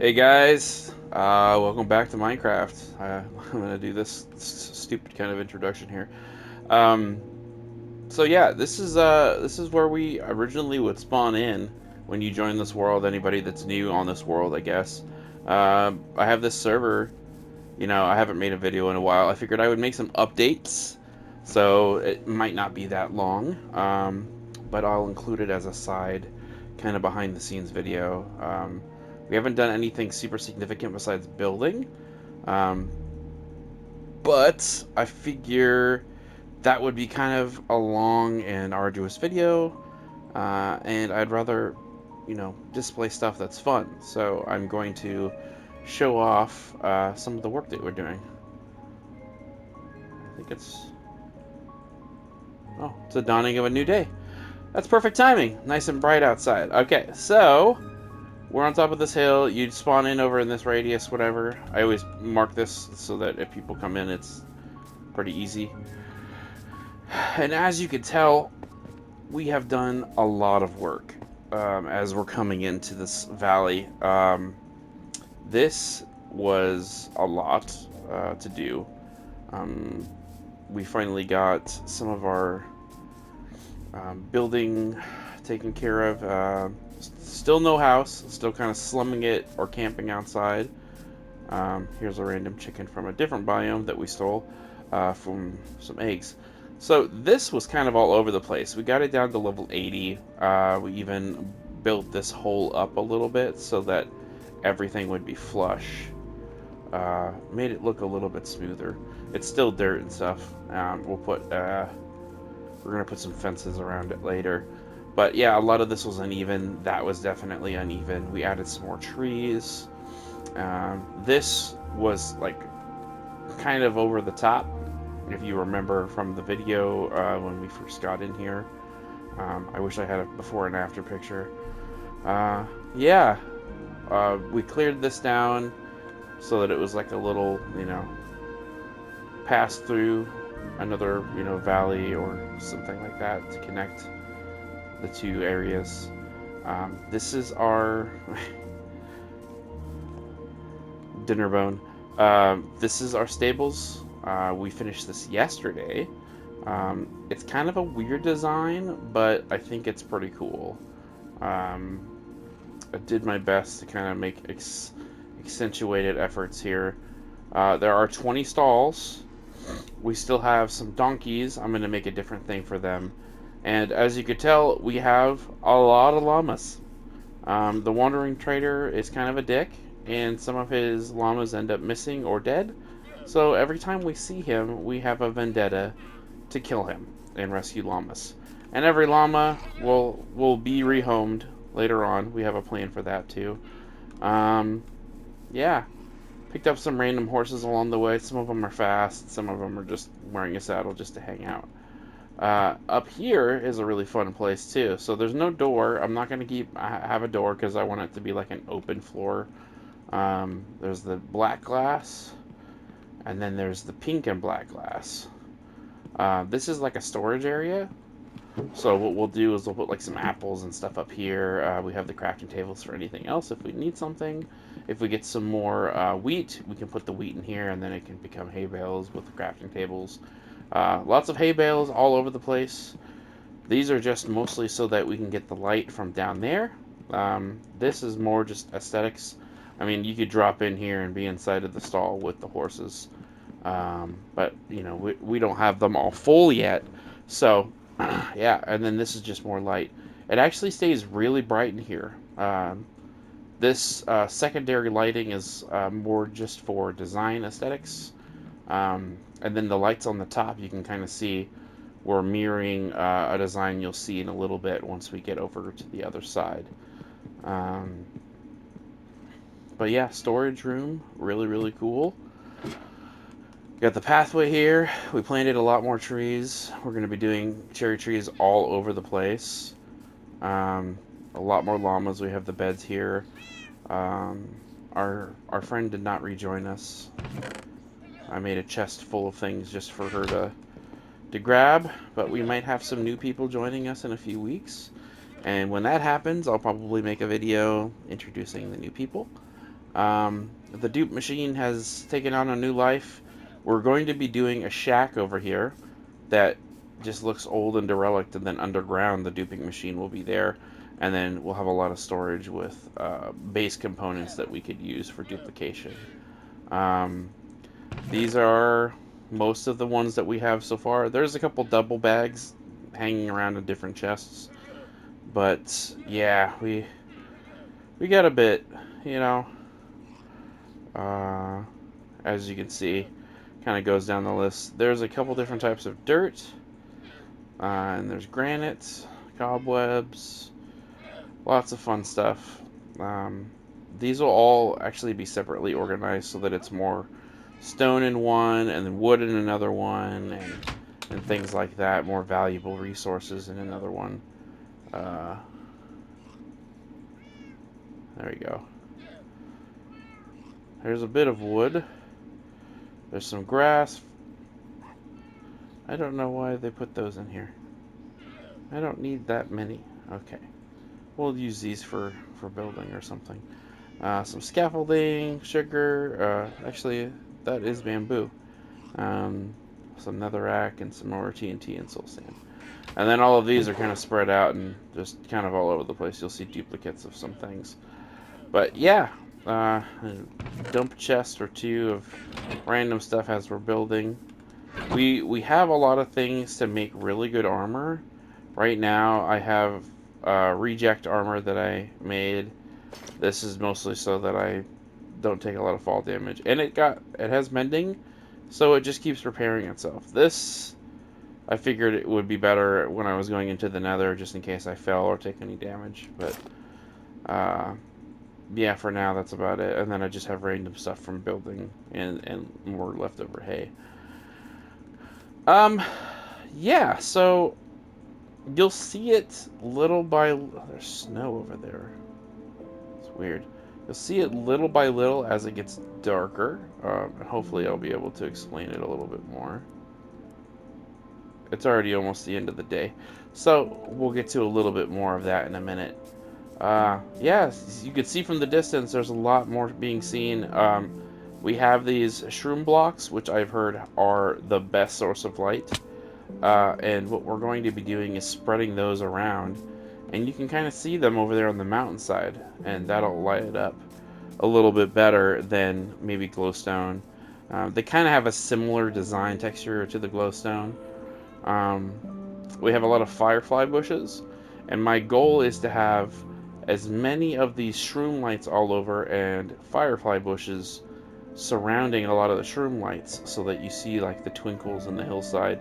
Hey guys, welcome back to Minecraft. I'm gonna do this stupid kind of introduction here. Um, so yeah, this is where we originally would spawn in when you join this world. Anybody that's new on this world, I guess. I have this server. I haven't made a video in a while. I figured I would make some updates, so it might not be that long. But I'll include it as a side, kind of behind the scenes video. We haven't done anything super significant besides building, um, but I figure that would be kind of a long and arduous video, and I'd rather, display stuff that's fun. So I'm going to show off some of the work that we're doing. I think it's the dawning of a new day. That's perfect timing. Nice and bright outside. Okay, so we're on top of this hill. You'd spawn in over in this radius, whatever. I always mark this so that if people come in, it's pretty easy. And as you can tell, we have done a lot of work as we're coming into this valley. This was a lot to do. Um, we finally got some of our building taken care of. Still no house, still kind of slumming it or camping outside. Here's a random chicken from a different biome that we stole from some eggs. So this was kind of all over the place. We got it down to level 80. We even built this hole up a little bit so that everything would be flush. Made it look a little bit smoother. It's still dirt and stuff. We're gonna put some fences around it later. But yeah, a lot of this was uneven. That was definitely uneven. We added some more trees. This was like kind of over the top. If you remember from the video when we first got in here, I wish I had a before and after picture. Yeah, we cleared this down so that it was like a little, pass through another, valley or something like that to connect the two areas. This is our dinner bone. This is our stables. We finished this yesterday. It's kind of a weird design, but I think it's pretty cool. Um, I did my best to kind of make accentuated efforts here. There are 20 stalls. We still have some donkeys. I'm going to make a different thing for them. And as you could tell, we have a lot of llamas. The wandering trader is kind of a dick, and some of his llamas end up missing or dead. So every time we see him, we have a vendetta to kill him and rescue llamas. And every llama will be rehomed later on. We have a plan for that too. Um, yeah, picked up some random horses along the way. Some of them are fast. Some of them are just wearing a saddle just to hang out. Up here is a really fun place too. So there's no door. I'm not going to have a door because I want it to be like an open floor. There's the black glass, and then there's the pink and black glass. This is like a storage area. So what we'll do is we'll put like some apples and stuff up here. We have the crafting tables for anything else if we need something. If we get some more wheat, we can put the wheat in here, and then it can become hay bales with the crafting tables. Lots of hay bales all over the place. These are just mostly so that we can get the light from down there. This is more just aesthetics. I mean, you could drop in here and be inside of the stall with the horses. But, we don't have them all full yet. So, yeah, and then this is just more light. It actually stays really bright in here. This secondary lighting is more just for design aesthetics. And then the lights on the top, you can kind of see we're mirroring a design you'll see in a little bit once we get over to the other side. Um, but yeah, storage room, really, really cool. Got the pathway here. We planted a lot more trees. We're going to be doing cherry trees all over the place. A lot more llamas. We have the beds here. Our friend did not rejoin us. I made a chest full of things just for her to grab, but we might have some new people joining us in a few weeks. And when that happens, I'll probably make a video introducing the new people. The dupe machine has taken on a new life. We're going to be doing a shack over here that just looks old and derelict, and then underground the duping machine will be there, and then we'll have a lot of storage with base components that we could use for duplication. Um, these are most of the ones that we have so far. There's a couple double bags hanging around in different chests, but yeah, we got a bit, you know. Uh, as you can see, kind of goes down the list. There's a couple different types of dirt, and there's granite, cobwebs, lots of fun stuff. Um, these will all actually be separately organized so that it's more stone in one and then wood in another one, and things like that. More valuable resources in another one. Uh, there we go. There's a bit of wood. There's some grass. I don't know why they put those in here. I don't need that many. Okay. We'll use these for building or something. Some scaffolding, sugar. Actually, that is bamboo. Some netherrack and some more TNT and soul sand. And then all of these are kind of spread out and just kind of all over the place. You'll see duplicates of some things. But yeah, a dump chest or two of random stuff as we're building. We have a lot of things to make really good armor. Right now, I have reject armor that I made. This is mostly so that I don't take a lot of fall damage, and it has mending, so it just keeps repairing itself. This I figured it would be better when I was going into the Nether, just in case I fell or take any damage. But yeah, for now that's about it. And then I just have random stuff from building and more leftover hay. Um, yeah. So you'll see it little by. There's snow over there. It's weird. You'll see it little by little as it gets darker. And hopefully I'll be able to explain it a little bit more. It's already almost the end of the day, so we'll get to a little bit more of that in a minute. Yeah, you can see from the distance there's a lot more being seen. We have these shroom blocks, which I've heard are the best source of light. And what we're going to be doing is spreading those around, and you can kind of see them over there on the mountainside, and that'll light it up a little bit better than maybe glowstone. They kind of have a similar design texture to the glowstone. Um, we have a lot of firefly bushes, and my goal is to have as many of these shroom lights all over and firefly bushes surrounding a lot of the shroom lights so that you see like the twinkles in the hillside.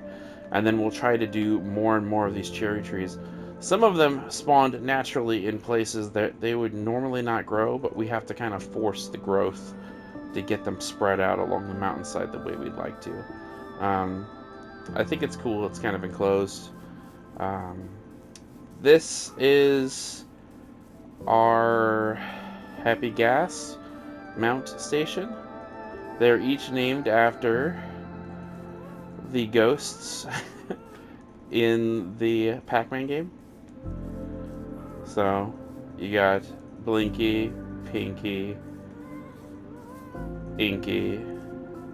And then we'll try to do more and more of these cherry trees. Some of them spawned naturally in places that they would normally not grow, but we have to kind of force the growth to get them spread out along the mountainside the way we'd like to. Um, I think it's cool. It's kind of enclosed. Um, this is our Happy Gas mount station. They're each named after the ghosts in the Pac-Man game. So you got Blinky, Pinky, Inky,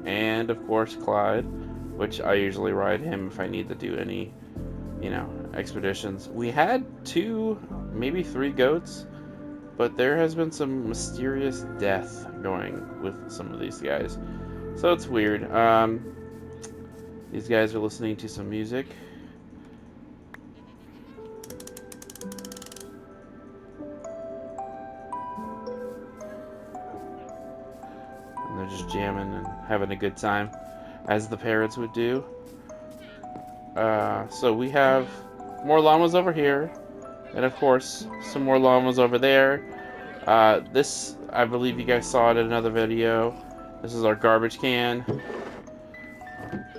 and of course Clyde, which I usually ride him if I need to do any, expeditions. We had 2, maybe 3 goats, but there has been some mysterious death going with some of these guys. So it's weird. These guys are listening to some music. And they're just jamming and having a good time, as the parrots would do. So we have more llamas over here, and of course, some more llamas over there. This, I believe you guys saw it in another video. This is our garbage can.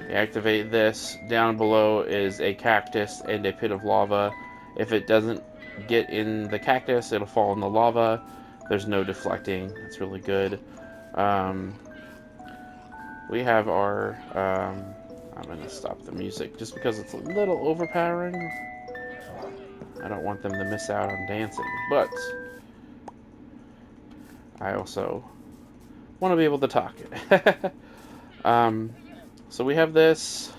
You activate this. Down below is a cactus and a pit of lava. If it doesn't get in the cactus, it'll fall in the lava. There's no deflecting. It's really good. We have our... I'm going to stop the music just because it's a little overpowering. I don't want them to miss out on dancing, but I also want to be able to talk. um, so we have this.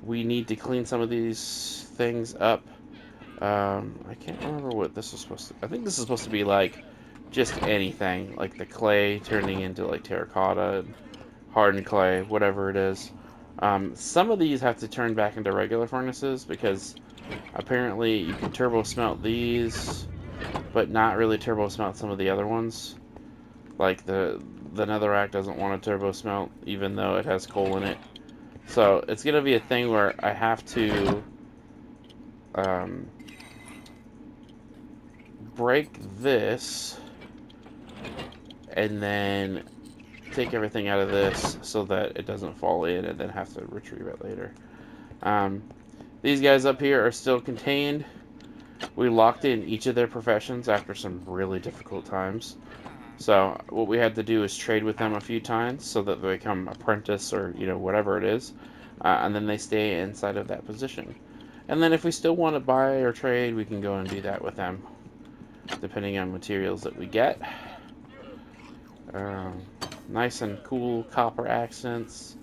We need to clean some of these things up. I can't remember what this is supposed to. I think this is supposed to be like just anything, like the clay turning into like terracotta and hardened clay, whatever it is. Some of these have to turn back into regular furnaces because apparently you can turbo smelt these, but not really turbo smelt some of the other ones. Like the netherrack doesn't want to turbo smelt even though it has coal in it. So it's gonna be a thing where I have to um, break this and then take everything out of this so that it doesn't fall in and then have to retrieve it later. Um, these guys up here are still contained. We locked in each of their professions after some really difficult times. So what we had to do is trade with them a few times so that they become apprentice or whatever it is, and then they stay inside of that position. And then if we still want to buy or trade, we can go and do that with them, depending on materials that we get. Um, nice and cool copper accents.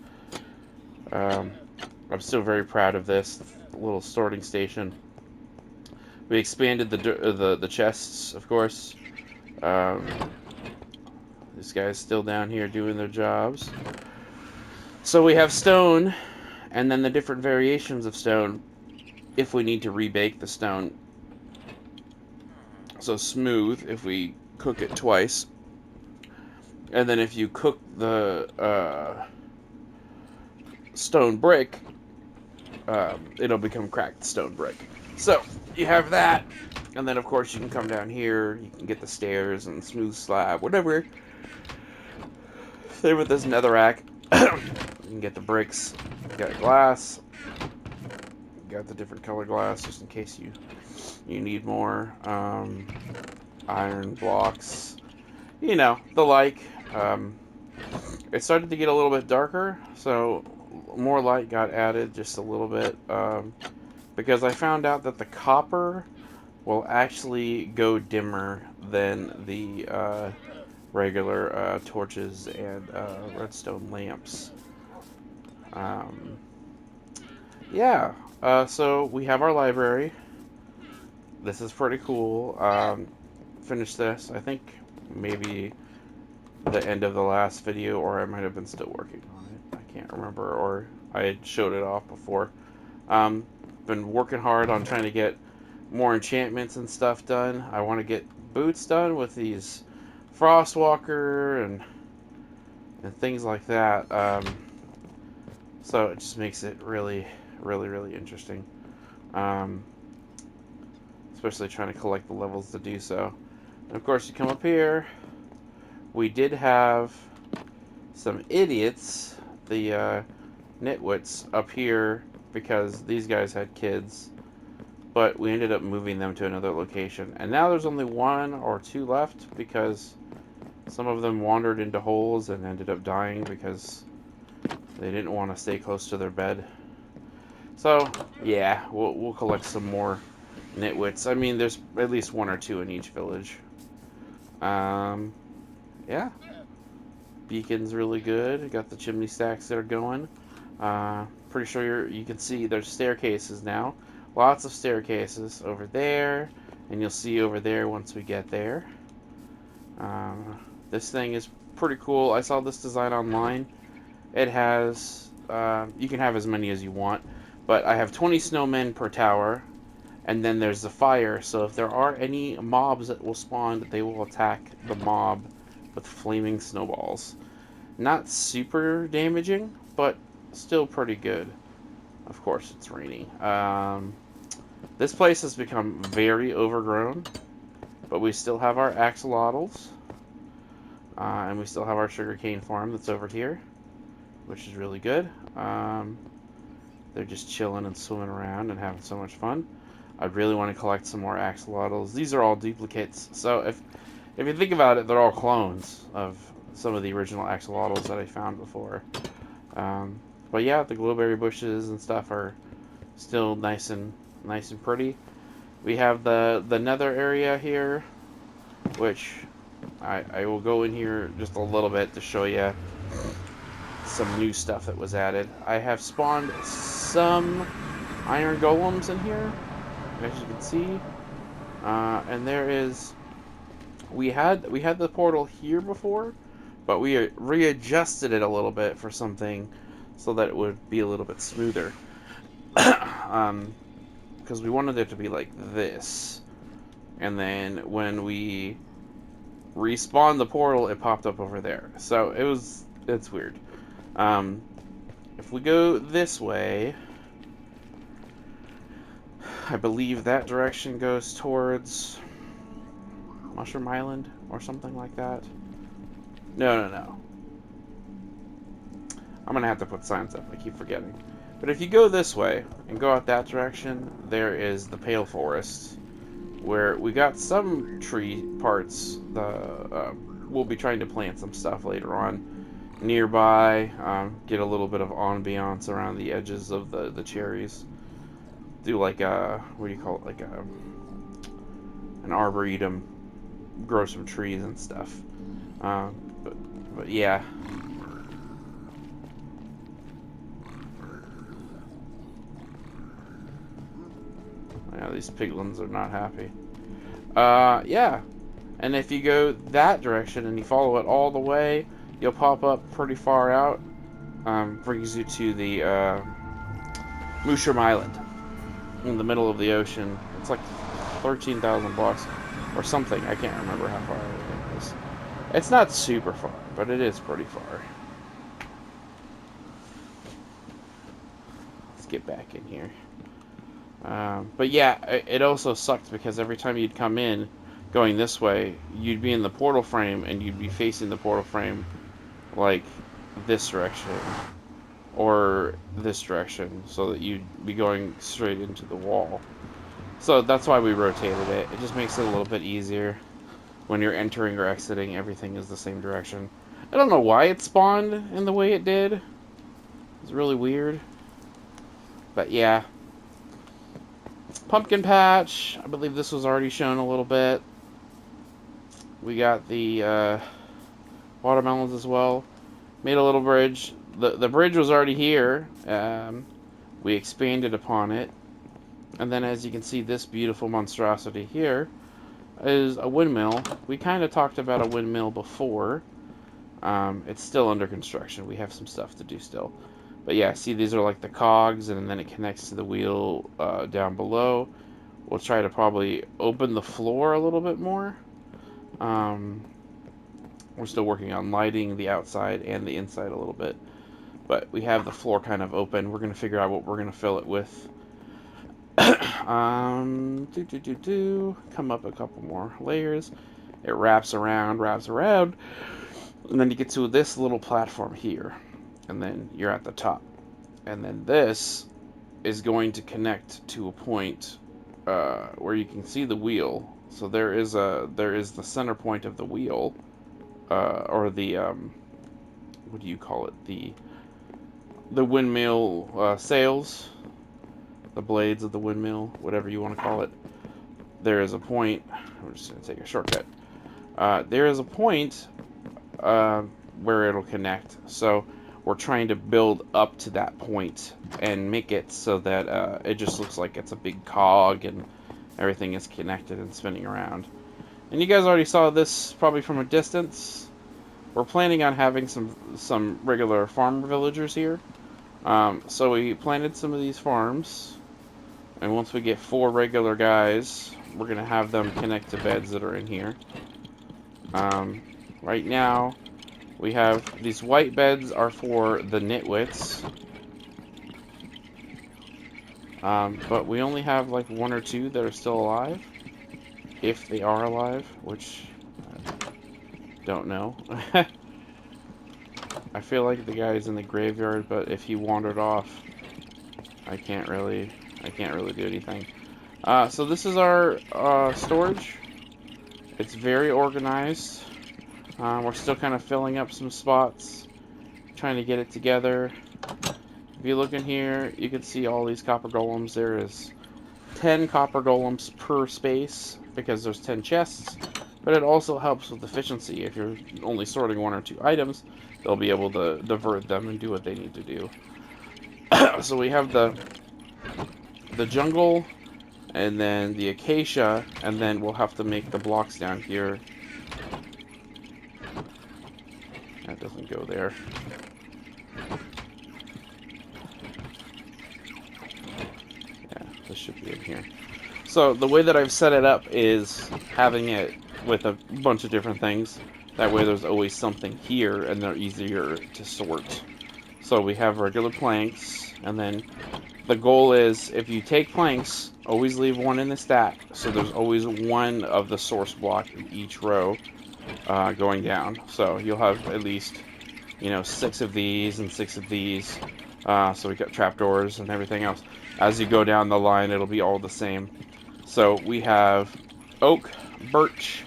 Um, I'm still very proud of this little sorting station. We expanded the chests, of course. Um, this guy's still down here doing their jobs. So we have stone, and then the different variations of stone if we need to rebake the stone. So smooth if we cook it twice, and then if you cook the stone brick, it'll become cracked stone brick. So you have that, and then of course you can come down here. You can get the stairs and smooth slab, whatever. Same with this netherrack. You can get the bricks. You got glass. You got the different color glass just in case you need more. Iron blocks. The like. It started to get a little bit darker, so more light got added just a little bit. Because I found out that the copper will actually go dimmer than the regular torches and redstone lamps. Um, yeah, so we have our library. This is pretty cool. Finished this, I think, maybe the end of the last video, or I might have been still working on it. I can't remember, or I had showed it off before. Um, been working hard on trying to get more enchantments and stuff done. I want to get boots done with these Frostwalker and things like that. So it just makes it really, really, really interesting. Um, especially trying to collect the levels to do so. And of course, you come up here. We did have some idiots, the nitwits, up here because these guys had kids, but we ended up moving them to another location. And now there's only one or two left because some of them wandered into holes and ended up dying because they didn't want to stay close to their bed. So, yeah, we'll collect some more nitwits. I mean, there's at least one or two in each village. Yeah. Beacon's really good. Got the chimney stacks that are going. Pretty sure you can see there's staircases now. Lots of staircases over there, and you'll see over there once we get there. This thing is pretty cool. I saw this design online. It has, you can have as many as you want, but I have 20 snowmen per tower, and then there's the fire, so if there are any mobs that will spawn, they will attack the mob with flaming snowballs. Not super damaging, but still pretty good. Of course, it's raining. This place has become very overgrown, but we still have our axolotls, and we still have our sugarcane farm that's over here, which is really good. They're just chilling and swimming around and having so much fun. I really want to collect some more axolotls. These are all duplicates, so if you think about it, they're all clones of some of the original axolotls that I found before. But yeah, the glowberry bushes and stuff are still nice and pretty. We have the nether area here, which I will go in here just a little bit to show you some new stuff that was added. I have spawned some iron golems in here, as you can see. And there is we had the portal here before, but we readjusted it a little bit for something so that it would be a little bit smoother. Because we wanted it to be like this, and then when we respawned the portal, it popped up over there. So it's weird. Um, if we go this way, I believe that direction goes towards Mushroom Island or something like that. No. I'm gonna have to put signs up. I keep forgetting. But if you go this way and go out that direction, there is the Pale Forest, where we got some tree parts. We'll be trying to plant some stuff later on nearby. Get a little bit of ambiance around the edges of the cherries. Do like a, what do you call it? Like an arboretum. Grow some trees and stuff. But yeah. Yeah, these piglins are not happy. Yeah. And if you go that direction and you follow it all the way, you'll pop up pretty far out. Brings you to the Mushroom Island in the middle of the ocean. It's like 13,000 blocks or something. I can't remember how far it is. It's not super far, but it is pretty far. Let's get back in here. But yeah, it also sucked because every time you'd come in going this way, you'd be in the portal frame and you'd be facing the portal frame like this direction or this direction, so that you'd be going straight into the wall. So that's why we rotated it. It just makes it a little bit easier when you're entering or exiting. Everything is the same direction. I don't know why it spawned in the way it did. It's really weird. But yeah. Pumpkin patch. I believe this was already shown a little bit. We got the watermelons as well. Made a little bridge. The bridge was already here. We expanded upon it. And then as you can see, this beautiful monstrosity here is a windmill. We kind of talked about a windmill before. It's still under construction. We have some stuff to do still. But yeah, see, these are like the cogs, and then it connects to the wheel down below. We'll try to probably open the floor a little bit more. We're still working on lighting the outside and the inside a little bit. But we have the floor kind of open. We're going to figure out what we're going to fill it with. Come up a couple more layers. It wraps around, and then you get to this little platform here, and then you're at the top. And then this is going to connect to a point where you can see the wheel. So there is the center point of the wheel, or the what do you call it? The windmill sails, the blades of the windmill, whatever you want to call it. There is a point. I'm just going to take a shortcut. There is a point where it'll connect. So we're trying to build up to that point and make it so that it just looks like it's a big cog and everything is connected and spinning around. And you guys already saw this probably from a distance. We're planning on having some regular farm villagers here. So we planted some of these farms, and once we get 4 regular guys, we're going to have them connect to beds that are in here. Right now, we have these white beds are for the nitwits. But we only have like 1 or 2 that are still alive. If they are alive, which I don't know. I feel like the guy's in the graveyard, but if he wandered off, I can't really do anything. So this is our storage. It's very organized. We're still kind of filling up some spots, trying to get it together. If you look in here, you can see all these copper golems. There is 10 copper golems per space because there's 10 chests, but it also helps with efficiency. If you're only sorting one or two items, they'll be able to divert them and do what they need to do. So we have the jungle, and then the acacia, and then we'll have to make the blocks down here. That doesn't go there. Yeah, this should be in here. So the way that I've set it up is having it with a bunch of different things. That way there's always something here, and they're easier to sort. So we have regular planks, and then the goal is, if you take planks, always leave one in the stack, so there's always one of the source block in each row going down. So you'll have at least, 6 of these and 6 of these. So we got trapdoors and everything else. As you go down the line, it'll be all the same. So we have oak, birch,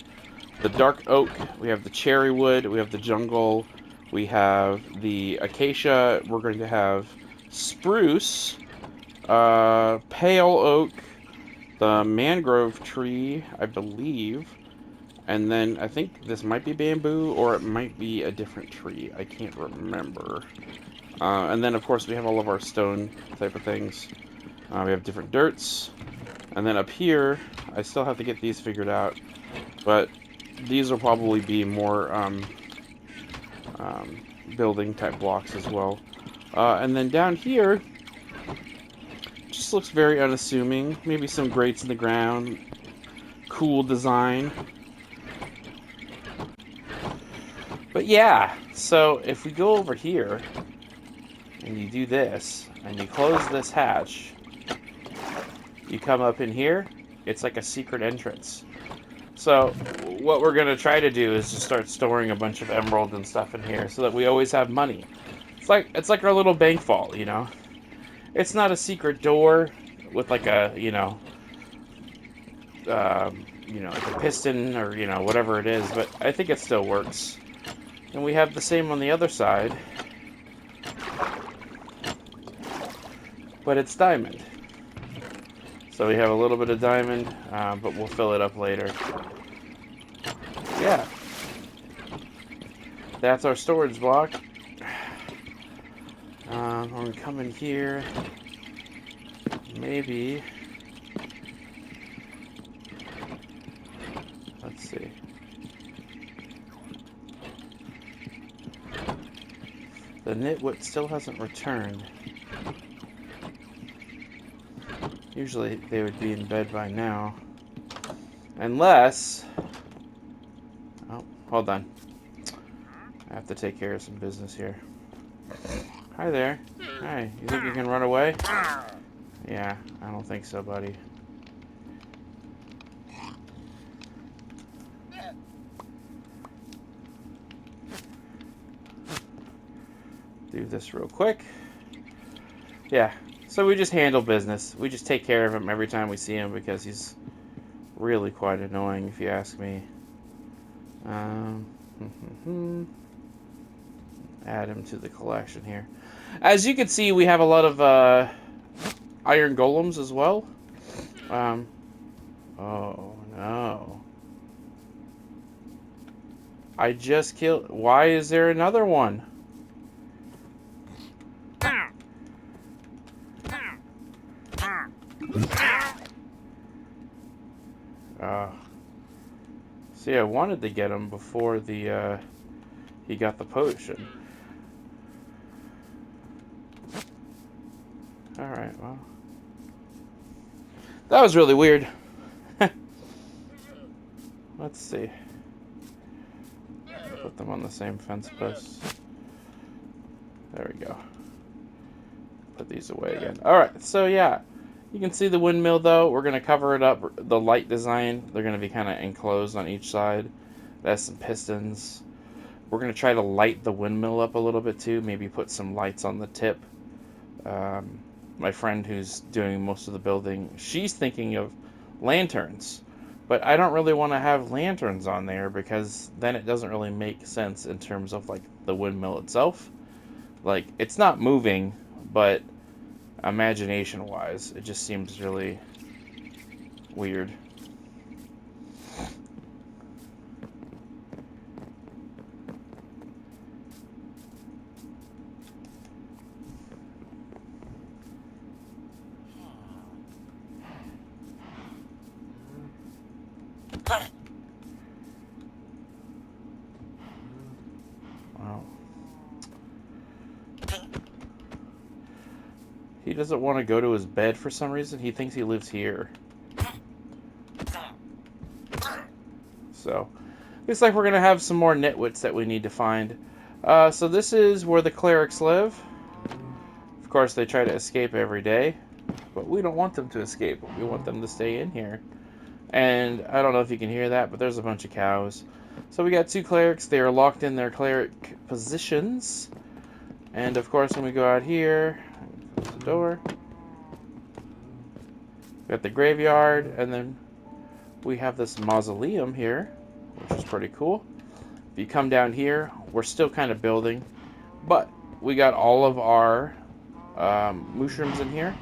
the dark oak, we have the cherry wood, we have the jungle, we have the acacia, we're going to have spruce, pale oak, the mangrove tree, I believe, and then I think this might be bamboo or it might be a different tree. I can't remember. And then, of course, we have all of our stone type of things. We have different dirts. And then up here, I still have to get these figured out, but these will probably be more building type blocks as well. And then down here, just looks very unassuming. Maybe some grates in the ground. Cool design. But yeah, so if we go over here, and you do this, and you close this hatch, you come up in here, it's like a secret entrance. So what we're going to try to do is just start storing a bunch of emerald and stuff in here so that we always have money. It's like our little bank vault, It's not a secret door with like a, like a piston or, whatever it is, but I think it still works. And we have the same on the other side, but it's diamond. So we have a little bit of diamond, but we'll fill it up later. Yeah. That's our storage block. I'm going to come in here. Maybe. Let's see. The nitwit still hasn't returned. Usually they would be in bed by now. Unless... Oh, hold on. I have to take care of some business here. Hi there. Hi, you think you can run away? Yeah, I don't think so, buddy. Do this real quick. Yeah, so we just handle business. We just take care of him every time we see him because he's really quite annoying, if you ask me. Add him to the collection here. As you can see, we have a lot of iron golems as well. Oh no. I just killed... Why is there another one? See, I wanted to get him before the he got the potion. Alright, well. That was really weird. Let's see. Put them on the same fence posts. There we go. Put these away again. Alright, so yeah. You can see the windmill, though. We're going to cover it up. The light design, they're going to be kind of enclosed on each side. That's some pistons. We're going to try to light the windmill up a little bit, too. Maybe put some lights on the tip. My friend who's doing most of the building, she's thinking of lanterns. But I don't really want to have lanterns on there because then it doesn't really make sense in terms of, like, the windmill itself. Like, it's not moving, but... imagination-wise, it just seems really weird. Wow. He doesn't want to go to his bed for some reason. He thinks he lives here. So, looks like we're going to have some more nitwits that we need to find. So this is where the clerics live. Of course, they try to escape every day, but we don't want them to escape. We want them to stay in here. And I don't know if you can hear that, but there's a bunch of cows. So we got two clerics. They are locked in their cleric positions. And of course, when we go out here, close the door. We got the graveyard, and then we have this mausoleum here, which is pretty cool. If you come down here, we're still kind of building, but we got all of our mushrooms in here.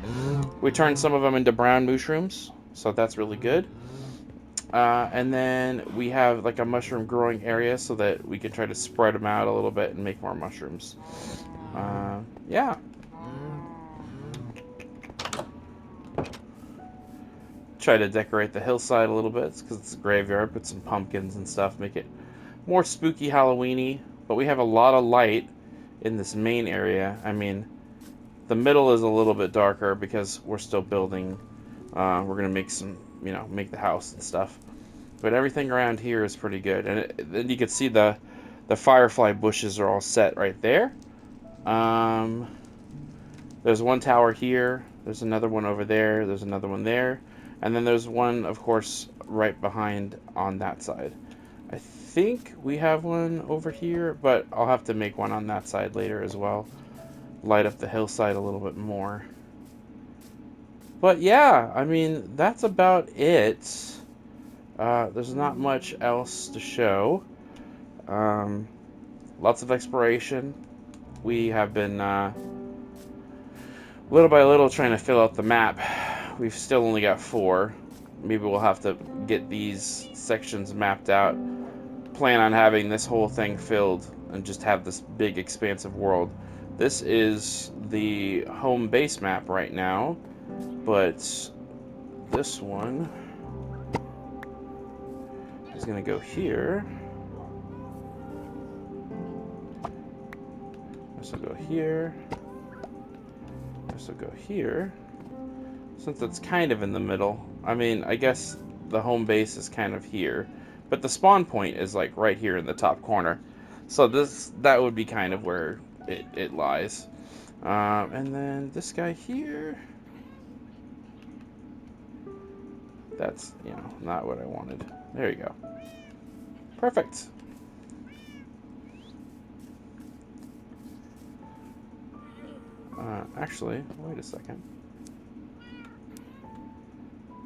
We turned some of them into brown mushrooms, so that's really good. And then we have like a mushroom growing area so that we can try to spread them out a little bit and make more mushrooms. Yeah. Try to decorate the hillside a little bit because it's a graveyard. Put some pumpkins and stuff, make it more spooky Halloweeny. But we have a lot of light in this main area. I mean, the middle is a little bit darker because we're still building. We're gonna make some, make the house and stuff. But everything around here is pretty good. And then you can see the firefly bushes are all set right there. There's one tower here. There's another one over there. There's another one there. And then there's one, of course, right behind on that side. I think we have one over here, but I'll have to make one on that side later as well. Light up the hillside a little bit more. But yeah, I mean, that's about it. There's not much else to show. Lots of exploration. We have been little by little trying to fill out the map. We've still only got 4. Maybe we'll have to get these sections mapped out. Plan on having this whole thing filled and just have this big expansive world. This is the home base map right now, but this one is going to go here. This will go here. This will go here. Since it's kind of in the middle, I mean, I guess the home base is kind of here, but the spawn point is like right here in the top corner. So that would be kind of where it lies. And then this guy here, that's, not what I wanted. There you go. Perfect. Actually, wait a second.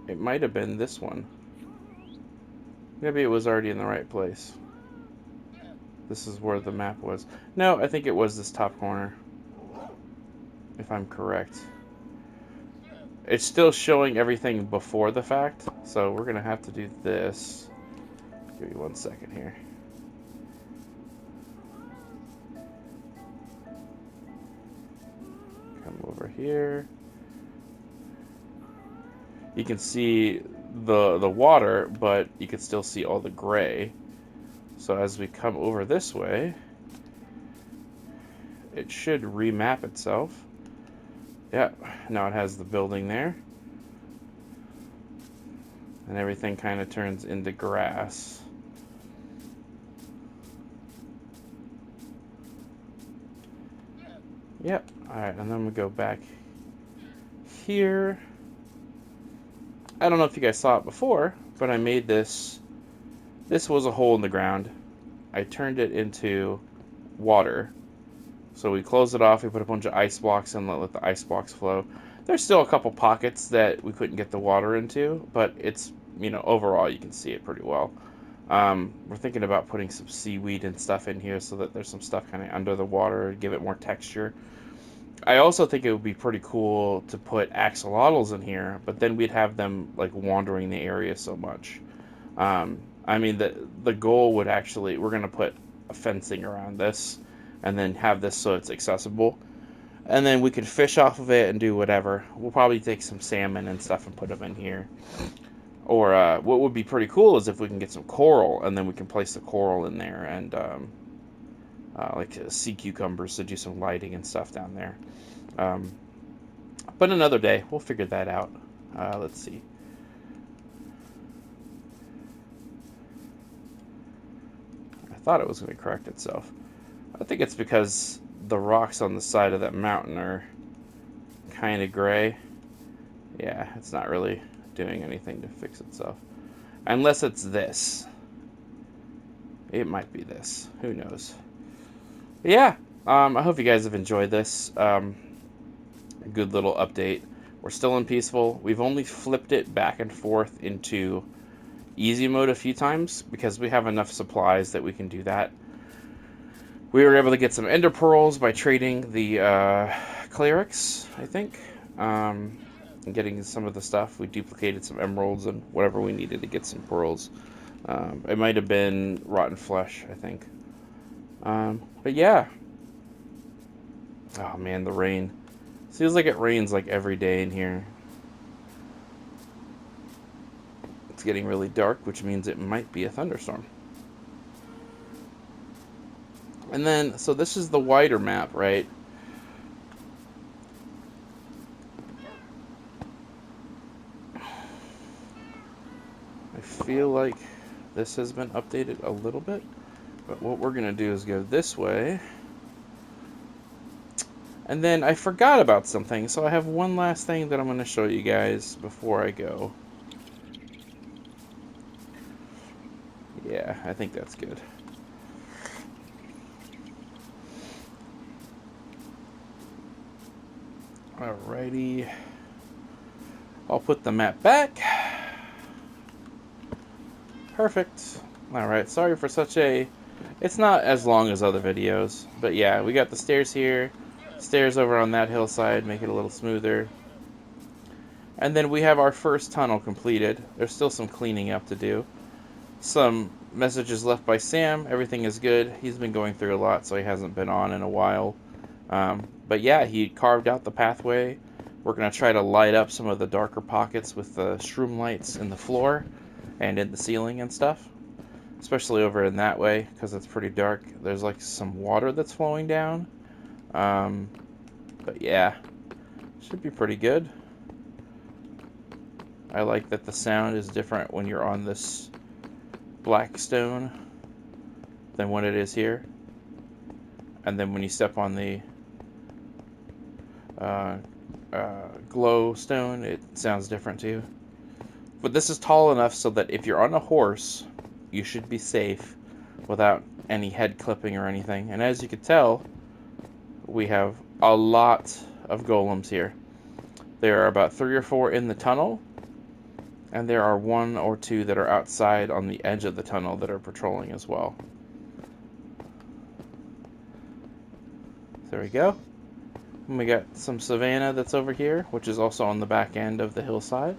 It might have been this one. Maybe it was already in the right place. This is where the map was. No, I think it was this top corner, if I'm correct. It's still showing everything before the fact, so we're going to have to do this. Give me 1 second here. Come over here. You can see the water, but you can still see all the gray. So as we come over this way, it should remap itself. Yeah, now it has the building there. And everything kind of turns into grass. Yep. Alright, and then we go back here. I don't know if you guys saw it before, but I made this. This was a hole in the ground. I turned it into water. So we closed it off, we put a bunch of ice blocks and let the ice blocks flow. There's still a couple pockets that we couldn't get the water into, but it's, overall you can see it pretty well. We're thinking about putting some seaweed and stuff in here so that there's some stuff kind of under the water, give it more texture. I also think it would be pretty cool to put axolotls in here, but then we'd have them like wandering the area so much. I mean, the goal would actually, we're going to put a fencing around this and then have this so it's accessible. And then we could fish off of it and do whatever. We'll probably take some salmon and stuff and put them in here. Or what would be pretty cool is if we can get some coral, and then we can place the coral in there, and like sea cucumbers to do some lighting and stuff down there. Um, but another day, we'll figure that out. Let's see. I thought it was going to correct itself. I think it's because the rocks on the side of that mountain are kind of gray. Yeah, it's not really doing anything to fix itself. Unless it's this. It might be this. Who knows? But yeah, I hope you guys have enjoyed this. Good little update. We're still in peaceful. We've only flipped it back and forth into easy mode a few times because we have enough supplies that we can do that. We were able to get some ender pearls by trading the clerics, I think. And getting some of the stuff. We duplicated some emeralds and whatever we needed to get some pearls. It might have been rotten flesh, I think. But yeah. Oh man, the rain. Feels like it rains like every day in here. It's getting really dark, which means it might be a thunderstorm. And then, so this is the wider map, right? I feel like this has been updated a little bit. But what we're going to do is go this way. And then I forgot about something, so I have one last thing that I'm going to show you guys before I go. Yeah, I think that's good. Alrighty. I'll put the map back. Perfect. Alright, sorry for such a... It's not as long as other videos. But yeah, we got the stairs here. Stairs over on that hillside, make it a little smoother. And then we have our first tunnel completed. There's still some cleaning up to do. Some messages left by Sam. Everything is good. He's been going through a lot, so he hasn't been on in a while. But yeah, he carved out the pathway. We're going to try to light up some of the darker pockets with the shroom lights in the floor and in the ceiling and stuff. Especially over in that way, because it's pretty dark. There's like some water that's flowing down. But yeah, should be pretty good. I like that the sound is different when you're on this black stone than what it is here. And then when you step on the glow stone, it sounds different too. But this is tall enough so that if you're on a horse, you should be safe without any head clipping or anything. And as you can tell, we have a lot of golems here. There are about 3 or 4 in the tunnel, and there are 1 or 2 that are outside on the edge of the tunnel that are patrolling as well. There we go. And we got some savanna that's over here, which is also on the back end of the hillside.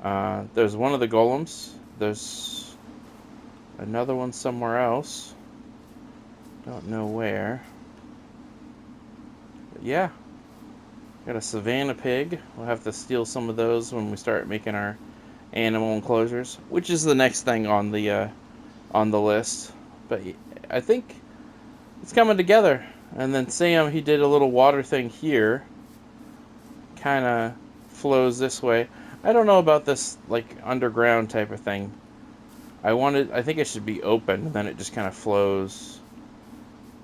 There's one of the golems. There's another one somewhere else. Don't know where. But yeah. Got a savanna pig. We'll have to steal some of those when we start making our animal enclosures, which is the next thing on the list. But I think it's coming together. And then Sam, he did a little water thing here. Kind of flows this way. I don't know about this like underground type of thing. I think it should be open, and then it just kind of flows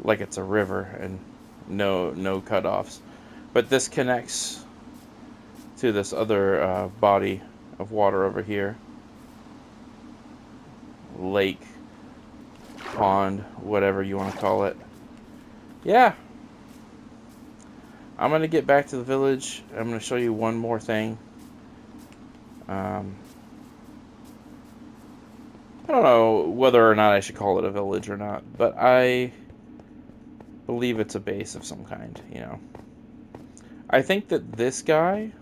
like it's a river and no cutoffs. But this connects to this other body of water over here. Lake, pond, whatever you want to call it. Yeah. I'm going to get back to the village. I'm going to show you one more thing. I don't know whether or not I should call it a village or not, but I believe it's a base of some kind, you know. I think that this guy,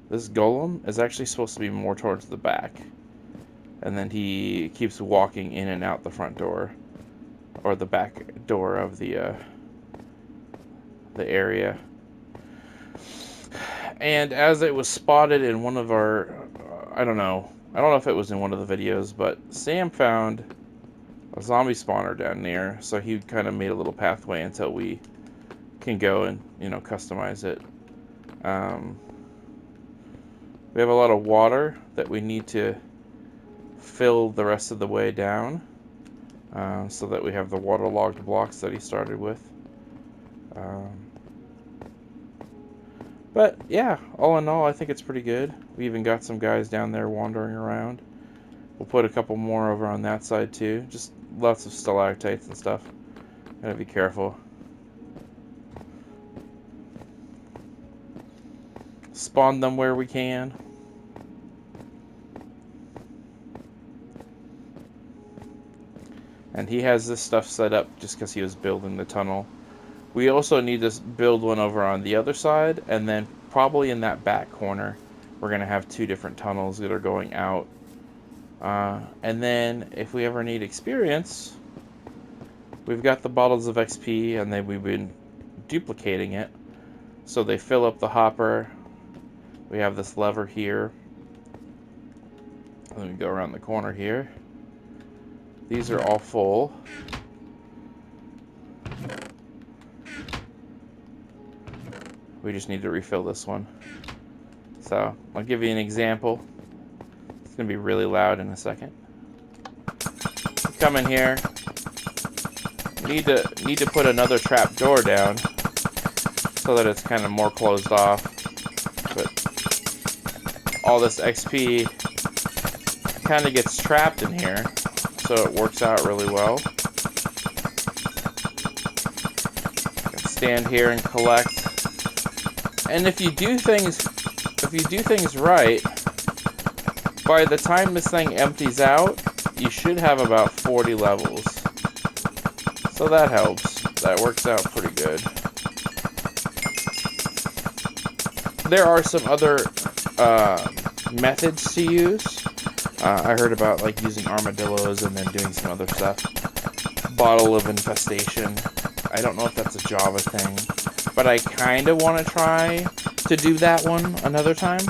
this golem, is actually supposed to be more towards the back. And then he keeps walking in and out the front door, or the back door of the area. And as it was spotted in one of our, I don't know. I don't know if it was in one of the videos, but Sam found a zombie spawner down there, so he kind of made a little pathway until we can go and, you know, customize it. We have a lot of water that we need to fill the rest of the way down, so that we have the waterlogged blocks that he started with. But yeah, all in all, I think it's pretty good. We even got some guys down there wandering around. We'll put a couple more over on that side too. Just lots of stalactites and stuff. Gotta be careful. Spawn them where we can. And he has this stuff set up just because he was building the tunnel. We also need to build one over on the other side, and then probably in that back corner, we're going to have 2 different tunnels that are going out. And then if we ever need experience, we've got the bottles of XP, and then we've been duplicating it. So they fill up the hopper. We have this lever here. Let me go around the corner here. These are all full. We just need to refill this one. So I'll give you an example. It's gonna be really loud in a second. Come in here. Need to put another trap door down so that it's kind of more closed off. But all this XP kind of gets trapped in here, so it works out really well. Stand here and collect. And if you do things right, by the time this thing empties out, you should have about 40 levels. So that helps. That works out pretty good. There are some other methods to use. I heard about like using armadillos and then doing some other stuff. Bottle of infestation. I don't know if that's a Java thing, but I kind of want to try to do that one another time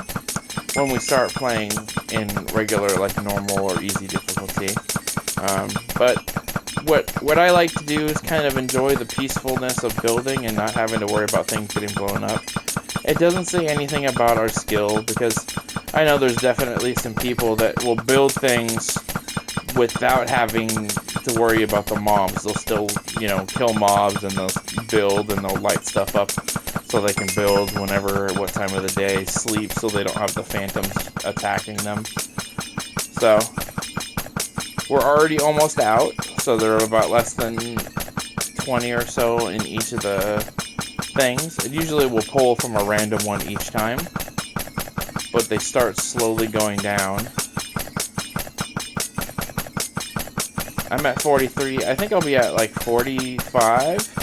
when we start playing in regular, like normal or easy difficulty. But what I like to do is kind of enjoy the peacefulness of building and not having to worry about things getting blown up. It doesn't say anything about our skill, because I know there's definitely some people that will build things without having to worry about the mobs. They'll still, you know, kill mobs, and they'll build and they'll light stuff up so they can build whenever, what time of the day, sleep so they don't have the phantoms attacking them. So we're already almost out, so there are about less than 20 or so in each of the things. It usually will pull from a random one each time, but they start slowly going down. I'm at 43. I think I'll be at like 45.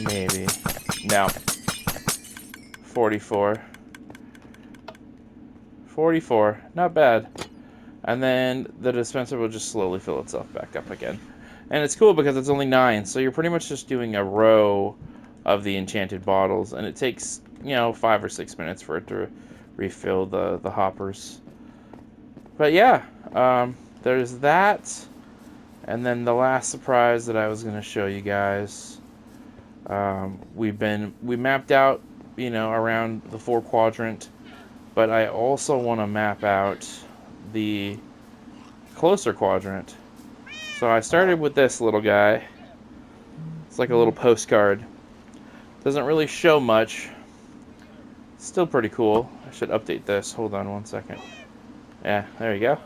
Maybe. No. 44. 44. Not bad. And then the dispenser will just slowly fill itself back up again. And it's cool because it's only 9, so you're pretty much just doing a row of the enchanted bottles, and it takes, you know, 5 or 6 minutes for it to refill the hoppers. But yeah, there's that. And then the last surprise that I was going to show you guys, we mapped out, you know, around the 4 quadrant, but I also want to map out the closer quadrant. So I started with this little guy. It's like a little postcard. Doesn't really show much. Still pretty cool. I should update this. Hold on one second. Yeah, there you go.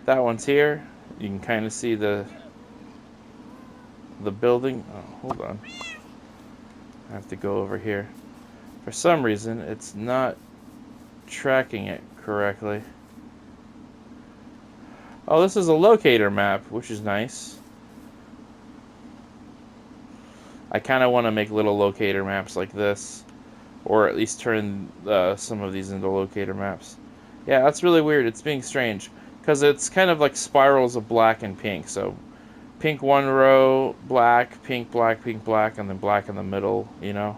That one's here. You can kind of see the building. Oh, hold on. I have to go over here. For some reason, it's not tracking it correctly. Oh, this is a locator map, which is nice. I kind of want to make little locator maps like this, or at least turn some of these into locator maps. Yeah, that's really weird. It's being strange, because it's kind of like spirals of black and pink. So pink one row, black, pink, black, and then black in the middle, you know.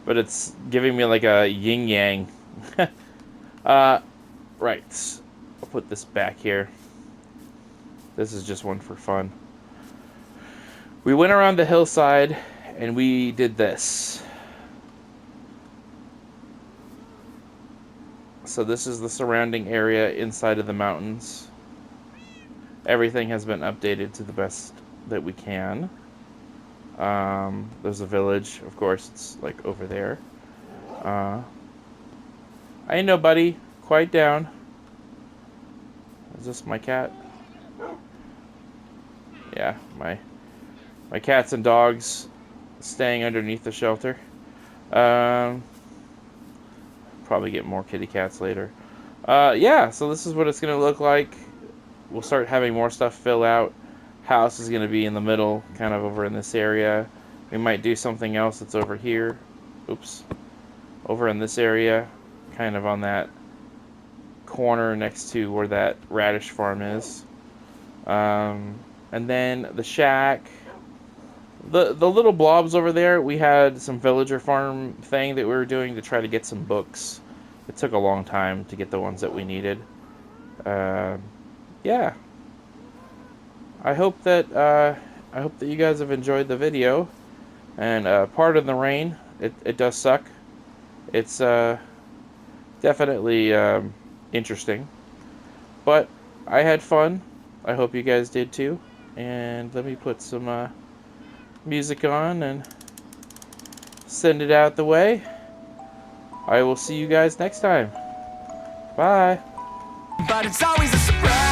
but it's giving me like a yin yang. Right. I'll put this back here. This is just one for fun. We went around the hillside and we did this. So this is the surrounding area inside of the mountains. Everything has been updated to the best that we can. There's a village, of course, it's like over there. Ain't nobody. Quiet down. Is this my cat? Yeah, my cats and dogs staying underneath the shelter. Probably get more kitty cats later. Yeah, so this is what it's gonna look like. We'll start having more stuff fill out. House is gonna be in the middle, kind of over in this area. We might do something else that's over here. Oops. Over in this area, kind of on that corner next to where that radish farm is. And then the shack. The little blobs over there, we had some villager farm thing that we were doing to try to get some books. It took a long time to get the ones that we needed. Yeah. I hope that you guys have enjoyed the video. And pardon the rain. It does suck. It's definitely interesting. But I had fun. I hope you guys did too. And let me put some music on and send it out the way. I will see you guys next time. Bye. But it's always a surprise.